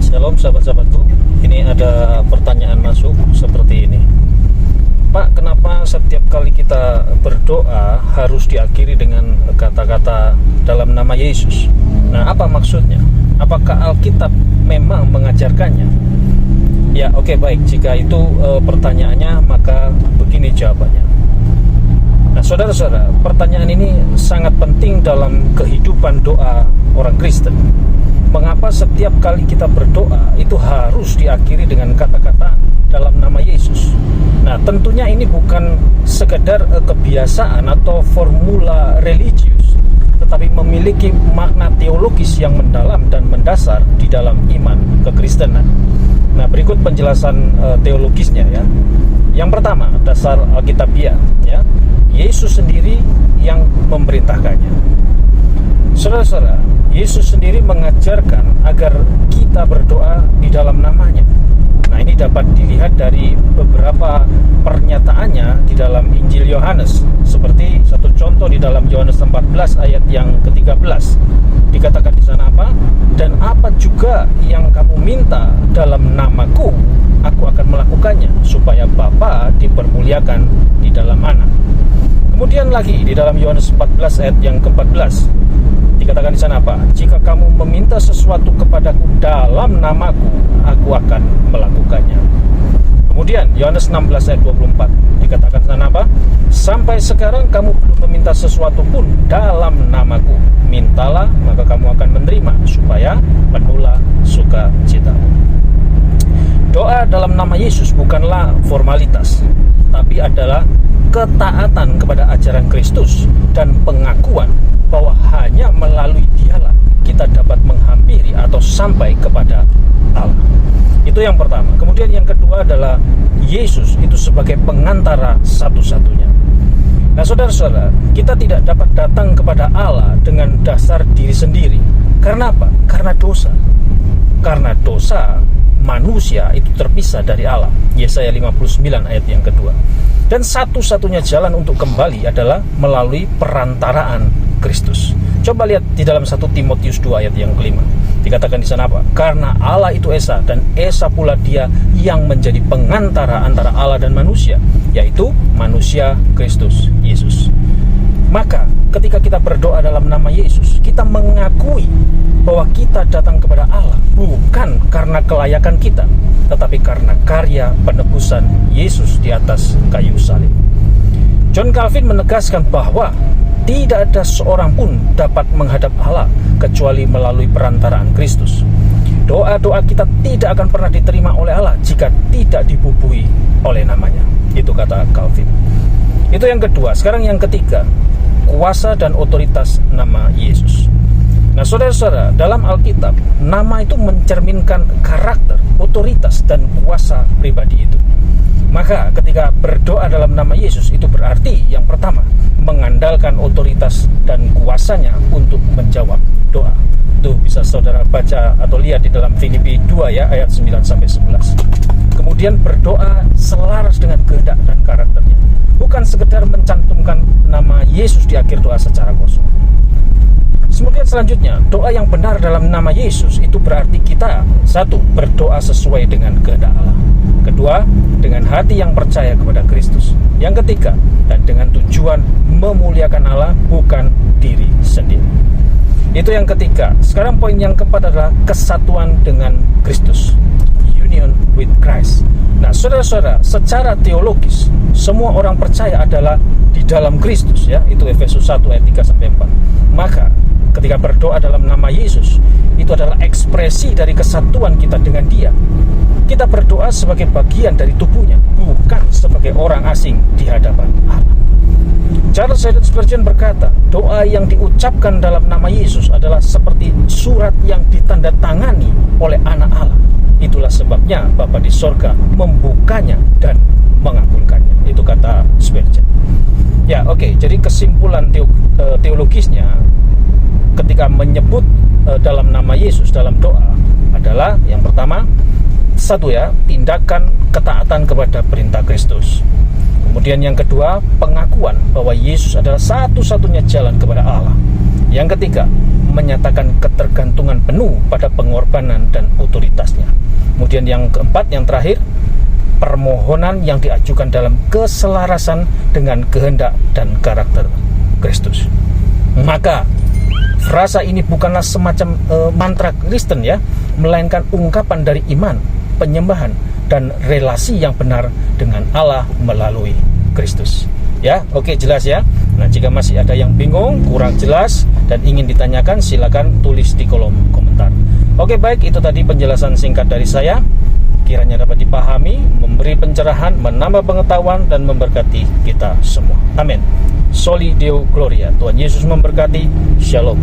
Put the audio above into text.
Shalom sahabat-sahabatku. Ini ada pertanyaan masuk seperti ini. Pak, kenapa setiap kali kita berdoa harus diakhiri dengan kata-kata dalam nama Yesus? Nah, apa maksudnya? Apakah Alkitab memang mengajarkannya? Ya, oke, baik. Jika itu pertanyaannya, maka begini jawabannya. Nah, saudara-saudara, pertanyaan ini sangat penting dalam kehidupan doa orang Kristen. Mengapa setiap kali kita berdoa itu harus diakhiri dengan kata-kata dalam nama Yesus? Nah, tentunya ini bukan sekedar kebiasaan atau formula religius, tetapi memiliki makna teologis yang mendalam dan mendasar di dalam iman kekristenan. Nah, berikut penjelasan teologisnya ya. Yang pertama, dasar Alkitabiah ya. Yesus sendiri yang memerintahkannya. Saudara-saudara, Yesus sendiri mengajarkan agar kita berdoa di dalam namanya. Nah, ini dapat dilihat dari beberapa pernyataannya di dalam Injil Yohanes. Seperti satu contoh di dalam Yohanes 14 ayat yang ke-13. Dikatakan di sana apa? Dan apa juga yang kamu minta dalam namaku, aku akan melakukannya, supaya Bapa dipermuliakan di dalam Anak. Kemudian lagi di dalam Yohanes 14 ayat yang ke-14. Dikatakan di sana apa? Jika kamu meminta sesuatu kepadaku dalam namaku, aku akan melakukannya. Kemudian Yohanes 16 ayat 24. Dikatakan di sana apa? Sampai sekarang kamu belum meminta sesuatu pun dalam namaku. Mintalah, maka kamu akan menerima, supaya penuhlah sukacitamu. Doa dalam nama Yesus bukanlah formalitas, tapi adalah ketaatan kepada ajaran Kristus dan pengakuan bahwa hanya melalui Dialah kita dapat menghampiri atau sampai kepada Allah. Itu yang pertama. Kemudian yang kedua adalah Yesus itu sebagai pengantara satu-satunya. Nah, saudara-saudara, kita tidak dapat datang kepada Allah dengan dasar diri sendiri. Karena apa? Karena dosa. Karena dosa, manusia itu terpisah dari Allah. Yesaya 59 ayat yang kedua. Dan satu-satunya jalan untuk kembali adalah melalui perantaraan Kristus. Coba lihat di dalam 1 Timotius 2 ayat yang kelima. Dikatakan di sana apa? Karena Allah itu Esa, dan Esa pula Dia yang menjadi pengantara antara Allah dan manusia, yaitu manusia Kristus Yesus. Maka ketika kita berdoa dalam nama Yesus, kita mengakui bahwa kita datang kepada Allah bukan karena kelayakan kita, tetapi karena karya penebusan Yesus di atas kayu salib. John Calvin menegaskan bahwa tidak ada seorang pun dapat menghadap Allah kecuali melalui perantaraan Kristus. Doa-doa kita tidak akan pernah diterima oleh Allah jika tidak dibubuhi oleh namanya. Itu kata Calvin. Itu yang kedua. Sekarang yang ketiga, kuasa dan otoritas nama Yesus. Nah, saudara-saudara, dalam Alkitab, nama itu mencerminkan karakter, otoritas, dan kuasa pribadi itu. Maka ketika berdoa dalam nama Yesus, itu berarti yang pertama, mengandalkan otoritas dan kuasanya untuk menjawab doa. Itu bisa saudara baca atau lihat di dalam Filipi 2 ya, ayat 9-11. Kemudian berdoa selaras dengan kehendak dan karakternya. Bukan sekedar mencantumkan nama Yesus di akhir doa secara kosong. Kemudian selanjutnya, doa yang benar dalam nama Yesus itu berarti kita, satu, berdoa sesuai dengan kehendak Allah. Kedua, dengan hati yang percaya kepada Kristus. Yang ketiga, dan dengan tujuan memuliakan Allah, bukan diri sendiri. Itu yang ketiga. Sekarang poin yang keempat adalah kesatuan dengan Kristus. Union with Christ. Nah, saudara-saudara, secara teologis, semua orang percaya adalah di dalam Kristus ya. Itu Efesus 1 ayat 3-4. Maka ketika berdoa dalam nama Yesus, itu adalah ekspresi dari kesatuan kita dengan Dia. Kita berdoa sebagai bagian dari tubuhnya, bukan sebagai orang asing di hadapan Allah. Charles Haddon Spurgeon berkata, doa yang diucapkan dalam nama Yesus adalah seperti surat yang ditandatangani oleh anak Allah. Itulah sebabnya Bapa di sorga membukanya dan mengabulkannya. Itu kata Spurgeon. Ya, oke. Jadi kesimpulan teologisnya ketika menyebut dalam nama Yesus dalam doa adalah yang pertama, satu ya, tindakan ketaatan kepada perintah Kristus. Kemudian yang kedua, pengakuan bahwa Yesus adalah satu-satunya jalan kepada Allah. Yang ketiga, menyatakan ketergantungan penuh pada pengorbanan dan otoritasnya. Kemudian yang keempat, yang terakhir, permohonan yang diajukan dalam keselarasan dengan kehendak dan karakter Kristus. Maka frasa ini bukanlah semacam mantra Kristen ya, melainkan ungkapan dari iman, penyembahan, dan relasi yang benar dengan Allah melalui Kristus. Ya, oke, jelas ya. Nah, jika masih ada yang bingung, kurang jelas, dan ingin ditanyakan, silakan tulis di kolom komentar. Oke, baik, itu tadi penjelasan singkat dari saya. Kiranya dapat dipahami, memberi pencerahan, menambah pengetahuan, dan memberkati kita semua. Amin. Soli Deo Gloria. Tuhan Yesus memberkati. Shalom.